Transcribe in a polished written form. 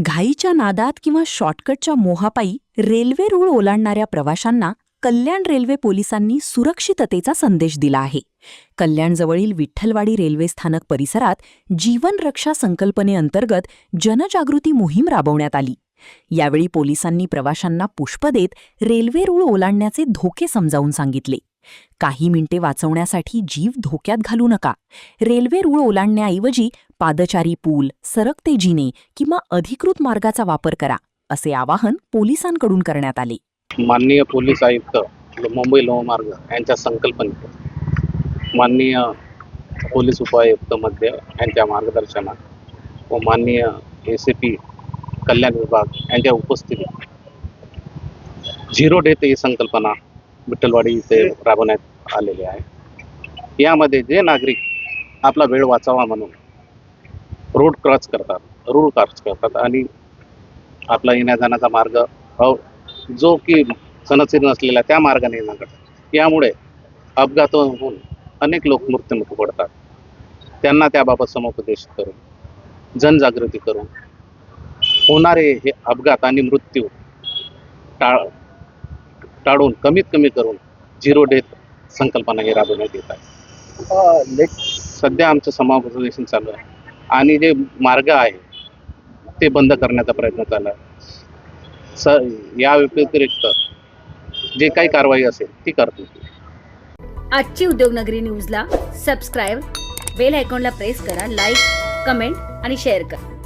घाईच्या नादात किंवा शॉर्टकटच्या मोहापायी रेल्वे रूळ ओलांडणाऱ्या प्रवाशांना कल्याण रेल्वे पोलिसांनी सुरक्षिततेचा संदेश दिला आहे. कल्याणजवळील विठ्ठलवाडी रेल्वे स्थानक परिसरात जीवन रक्षा संकल्पनेअंतर्गत जनजागृती मोहीम राबवण्यात आली. यावेळी पोलिसांनी प्रवाशांना पुष्प देत रेल्वे रूळ ओलांडण्याचे धोके समजावून सांगितले. काही मिनिटे वाचवण्यासाठी जीव धोक्यात घालू नका. रेल्वे रूळ ओलांडण्याऐवजी पादचारी पूल, सरकते जिने किंवा अधिकृत मार्गाचा वापर करा, असे आवाहन पोलिसांकडून करण्यात आले. माननीय पोलीस आयुक्त मुंबई लोहमार्ग यांच्या संकल्पनेत माननीय पोलीस उपायुक्त मध्य यांच्या मार्गदर्शनात व माननीय ACP कल्याण विभाग यांच्या उपस्थितीत झिरो डेथ ही संकल्पना विठ्ठलवाडी इथे राबवण्यात आलेली आहे. यामध्ये जे नागरिक आपला वेळ वाचावा म्हणून रूळ क्रॉस करतात आणि आपला येण्या जाण्याचा मार्ग जो की सनदशीर नसलेला त्या मार्गाने न करतात, यामुळे अपघात होऊन अनेक लोक मृत्युमुखी पडतात. त्यांना त्याबाबत समुपदेश करून जनजागृती करून होणारे हे अपघात आणि मृत्यू टाळून कमीत कमी करून झिरो डेथ संकल्पना ही राबवण्यात येत आहे. सध्या आमचं समुपदेशन चालू आहे आणि जे मार्ग आहे ते बंद करण्याचा प्रयत्न चालू आहे. या व्यतिरिक्त जे काही कारवाई असेल ती करतो. आजची उद्योगनगरी न्यूजला सबस्क्राईब, बेल आयकॉनला प्रेस करा, लाईक, कमेंट आणि शेअर करा.